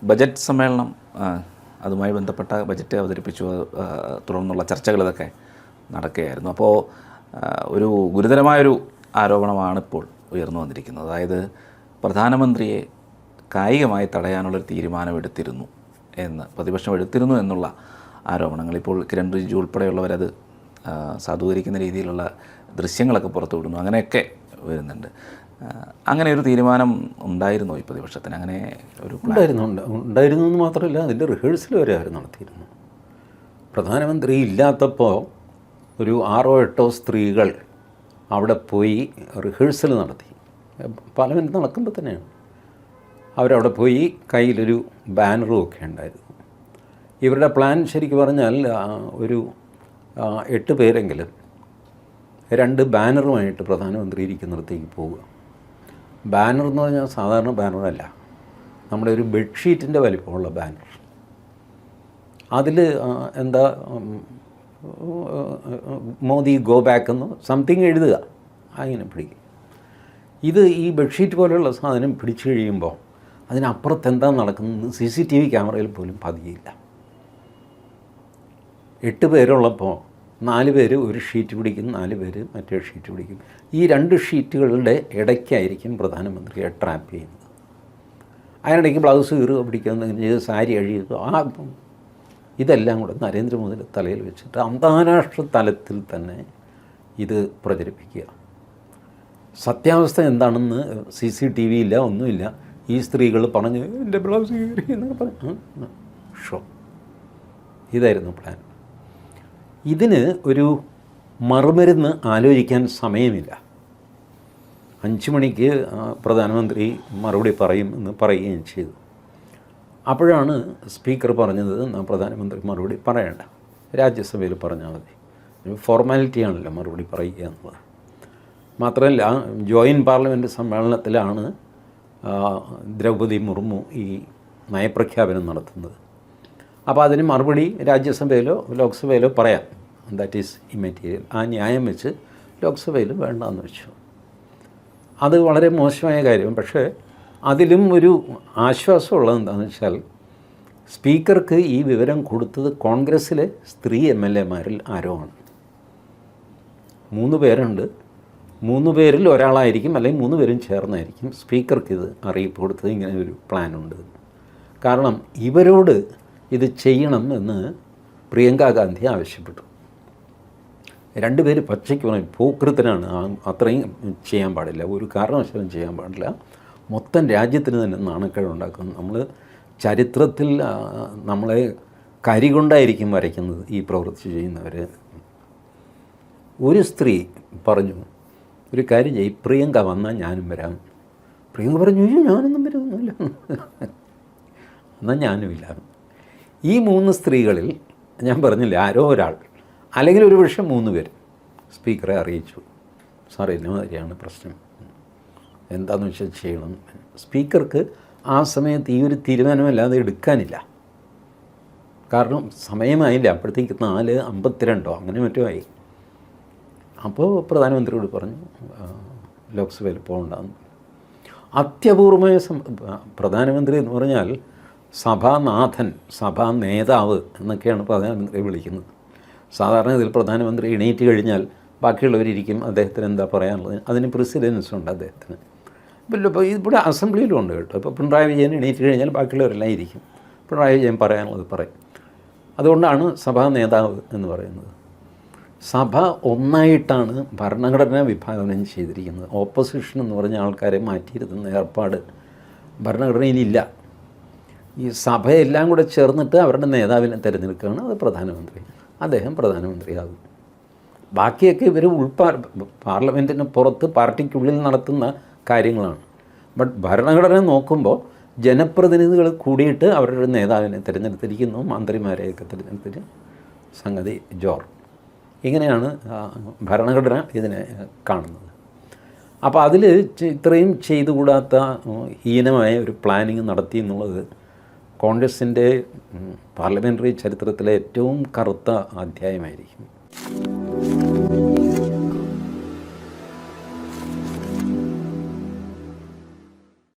Budget സമ്മേളനം, അതുമായി ബന്ധപ്പെട്ട ബജറ്റ് അവതരിപ്പിച്ചു, തുടർന്നുള്ള ചർച്ചകൾ ഇതൊക്കെ നടക്കുകയായിരുന്നു. അപ്പോൾ ഒരു ഗുരുതരമായൊരു ആരോപണമാണ് ഇപ്പോൾ ഉയർന്നു വന്നിരിക്കുന്നത്. അതായത് പ്രധാനമന്ത്രിയെ കായികമായി തടയാനുള്ളൊരു തീരുമാനമെടുത്തിരുന്നു എന്ന്, പ്രതിപക്ഷം എടുത്തിരുന്നു എന്നുള്ള ആരോപണങ്ങൾ ഇപ്പോൾ കിരൺ റിജിജു ഉൾപ്പെടെയുള്ളവരത് സാധൂകരിക്കുന്ന രീതിയിലുള്ള ദൃശ്യങ്ങളൊക്കെ പുറത്തു വിടുന്നു, അങ്ങനെയൊക്കെ വരുന്നുണ്ട്. അങ്ങനെ ഒരു തീരുമാനം ഉണ്ടായിരുന്നോ ഈ പ്രതിപക്ഷത്തിന്? അങ്ങനെ ഒരു ഉണ്ടായിരുന്നു എന്ന് മാത്രമല്ല, അതിൻ്റെ റിഹേഴ്സൽ വരെ അവർ നടത്തിയിരുന്നു. പ്രധാനമന്ത്രി ഇല്ലാത്തപ്പോൾ ഒരു 6-8 സ്ത്രീകൾ അവിടെ പോയി റിഹേഴ്സൽ നടത്തി. പാർലമെൻറ്റ് നടക്കുമ്പോൾ തന്നെയാണ് അവരവിടെ പോയി. കയ്യിലൊരു ബാനറും ഒക്കെ ഉണ്ടായിരുന്നു. ഇവരുടെ പ്ലാൻ ശരിക്കും പറഞ്ഞാൽ ഒരു 8 പേരെങ്കിലും 2 ബാനറുമായിട്ട് പ്രധാനമന്ത്രി ഇരിക്കുന്നിടത്തേക്ക് പോവുക. ബാനർ എന്ന് പറഞ്ഞാൽ സാധാരണ ബാനറല്ല, നമ്മുടെ ഒരു ബെഡ്ഷീറ്റിൻ്റെ വലിപ്പമുള്ള ബാനർ. അതിൽ എന്താ മോദി ഗോ ബാക്ക് എന്ന് സംതിങ് എഴുതുക, അങ്ങനെ പിടിക്കും. ഇത് ഈ ബെഡ്ഷീറ്റ് പോലെയുള്ള സാധനം പിടിച്ചു കഴിയുമ്പോൾ അതിനപ്പുറത്ത് എന്താ നടക്കുന്നത് CCTV ക്യാമറയിൽ പോലും പതിയില്ല. 8 പേരുള്ളപ്പോൾ 4 പേര് ഒരു ഷീറ്റ് പിടിക്കും, 4 പേര് മറ്റേ ഷീറ്റ് പിടിക്കും. ഈ 2 ഷീറ്റുകളുടെ ഇടയ്ക്കായിരിക്കും പ്രധാനമന്ത്രിയെ ട്രാപ്പ് ചെയ്യുന്നത്. അതിനിടയ്ക്ക് ബ്ലൗസ് കീറുക, പിടിക്കുക, സാരി അഴിയുക, ഇതെല്ലാം കൂടെ നരേന്ദ്രമോദിയുടെ തലയിൽ വെച്ചിട്ട് അന്താരാഷ്ട്ര തലത്തിൽ തന്നെ ഇത് പ്രചരിപ്പിക്കുക. സത്യാവസ്ഥ എന്താണെന്ന് CCTV ഇല്ല, ഒന്നുമില്ല. ഈ സ്ത്രീകൾ പറഞ്ഞ് എൻ്റെ ബ്ലൗസ് കീറി എന്നൊക്കെ പറഞ്ഞു. ഇതായിരുന്നു പ്ലാൻ. ഇതിന് ഒരു മറുമരുന്ന് ആലോചിക്കാൻ സമയമില്ല. 5 മണിക്ക് പ്രധാനമന്ത്രി മറുപടി പറയും എന്ന് പറയുകയും ചെയ്തു. അപ്പോഴാണ് സ്പീക്കർ പറഞ്ഞത്, പ്രധാനമന്ത്രി മറുപടി പറയണ്ട, രാജ്യസഭയിൽ പറഞ്ഞാൽ മതി. ഫോർമാലിറ്റിയാണല്ലോ മറുപടി പറയുക എന്നുള്ളത്. മാത്രമല്ല, ജോയിൻറ്റ് പാർലമെൻറ്റ് സമ്മേളനത്തിലാണ് ദ്രൗപദി മുർമു ഈ നയപ്രഖ്യാപനം നടത്തുന്നത്. അപ്പോൾ അതിന് മറുപടി രാജ്യസഭയിലോ ലോക്സഭയിലോ പറയാം. That is immaterial. ആ ന്യായം വെച്ച് ലോക്സഭയിൽ വേണ്ടെന്ന് വെച്ചു. അത് വളരെ മോശമായ കാര്യം. പക്ഷേ അതിലും ഒരു ആശ്വാസമുള്ളത് എന്താണെന്ന് വെച്ചാൽ, സ്പീക്കർക്ക് ഈ വിവരം കൊടുത്തത് കോൺഗ്രസ്സിലെ സ്ത്രീ MLA-മാരിൽ ആരോ ആണ്. 3 പേരുണ്ട്. 3 പേരിൽ ഒരാളായിരിക്കും, അല്ലെങ്കിൽ 3 പേരും ചേർന്നായിരിക്കും സ്പീക്കർക്ക് ഇത് അറിയിപ്പ് കൊടുത്തത്, ഇങ്ങനെ ഒരു പ്ലാനുണ്ട്. കാരണം ഇവരോട് ഇത് ചെയ്യണം എന്ന് പ്രിയങ്ക ഗാന്ധി ആവശ്യപ്പെട്ടു. 2 പേര് പച്ചയ്ക്ക് പറഞ്ഞു, പോക്കൃത്തനാണ്, അത്രയും ചെയ്യാൻ പാടില്ല, ഒരു കാരണവശാലും ചെയ്യാൻ പാടില്ല, മൊത്തം രാജ്യത്തിന് തന്നെ നാണക്കേടുണ്ടാക്കുന്നു. നമ്മൾ ചരിത്രത്തിൽ നമ്മളെ കരി കൊണ്ടായിരിക്കും വരയ്ക്കുന്നത് ഈ പ്രവൃത്തി ചെയ്യുന്നവർ. ഒരു സ്ത്രീ പറഞ്ഞു, ഒരു കാര്യം ചെയ്യും, പ്രിയങ്ക വന്നാൽ ഞാനും വരാം. പ്രിയങ്ക പറഞ്ഞു, ഞാനൊന്നും വരുന്നില്ല, എന്നാൽ ഞാനുമില്ല. ഈ 3 സ്ത്രീകളിൽ ഞാൻ പറഞ്ഞില്ല, ആരോ ഒരാൾ, അല്ലെങ്കിൽ ഒരു പക്ഷേ 3 പേര് സ്പീക്കറെ അറിയിച്ചു, സാർ ഇന്നമാതിരിയാണ് പ്രശ്നം, എന്താണെന്ന് വെച്ചാൽ ചെയ്യണം. സ്പീക്കർക്ക് ആ സമയത്ത് ഈ ഒരു തീരുമാനമല്ലാതെ എടുക്കാനില്ല. കാരണം സമയമായില്ല, അപ്പോഴത്തേക്ക് 4:52 അങ്ങനെ മറ്റോ ആയി. അപ്പോൾ പ്രധാനമന്ത്രിയോട് പറഞ്ഞു ലോക്സഭയിൽ പോകണ്ടെന്ന്. അത്യപൂർവമായ പ്രധാനമന്ത്രി എന്ന് പറഞ്ഞാൽ സഭാനാഥൻ, സഭാ നേതാവ് എന്നൊക്കെയാണ് പ്രധാനമന്ത്രിയെ വിളിക്കുന്നത്. സാധാരണ ഇതിൽ പ്രധാനമന്ത്രി എണീറ്റ് കഴിഞ്ഞാൽ ബാക്കിയുള്ളവരിയ്ക്കും അദ്ദേഹത്തിന് എന്താ പറയാനുള്ളത്, അതിന് പ്രസിഡൻസ് ഉണ്ട് അദ്ദേഹത്തിന്. ഇപ്പോൾ ഇവിടെ അസംബ്ലിയിലും ഉണ്ട് കേട്ടോ. ഇപ്പോൾ പിണറായി വിജയൻ എണീറ്റ് കഴിഞ്ഞാൽ ബാക്കിയുള്ളവരെല്ലാം ഇരിക്കും, പിണറായി വിജയൻ പറയാനുള്ളത് പറയും. അതുകൊണ്ടാണ് സഭാ നേതാവ് എന്ന് പറയുന്നത്. സഭ ഒന്നായിട്ടാണ് ഭരണഘടന വിഭാവനം ചെയ്തിരിക്കുന്നത്. ഓപ്പോസിഷൻ എന്ന് പറഞ്ഞ ആൾക്കാരെ മാറ്റിയിരുത്തുന്ന ഏർപ്പാട് ഭരണഘടനയിലില്ല. ഈ സഭയെല്ലാം കൂടെ ചേർന്നിട്ട് അവരുടെ നേതാവിനെ തിരഞ്ഞെടുക്കുകയാണ്, അത് പ്രധാനമന്ത്രി. അദ്ദേഹം പ്രധാനമന്ത്രിയാകും. ബാക്കിയൊക്കെ ഇവർ പാർലമെൻറ്റിന് പുറത്ത് പാർട്ടിക്കുള്ളിൽ നടത്തുന്ന കാര്യങ്ങളാണ്. ബട്ട് ഭരണഘടന നോക്കുമ്പോൾ ജനപ്രതിനിധികൾ കൂടിയിട്ട് അവരുടെ നേതാവിനെ തിരഞ്ഞെടുത്തിരിക്കുന്നു, മന്ത്രിമാരെയൊക്കെ തിരഞ്ഞെടുത്തിട്ട് സംഗതി ജോർ. ഇങ്ങനെയാണ് ഭരണഘടന ഇതിനെ കാണുന്നത്. അപ്പോൾ അതിൽ ഇത്രയും ചെയ്തുകൂടാത്ത ഹീനമായ ഒരു പ്ലാനിങ് നടത്തി എന്നുള്ളത് കോൺഗ്രസിൻ്റെ പാർലമെൻ്ററി ചരിത്രത്തിലെ ഏറ്റവും കറുത്ത അധ്യായമായിരിക്കും.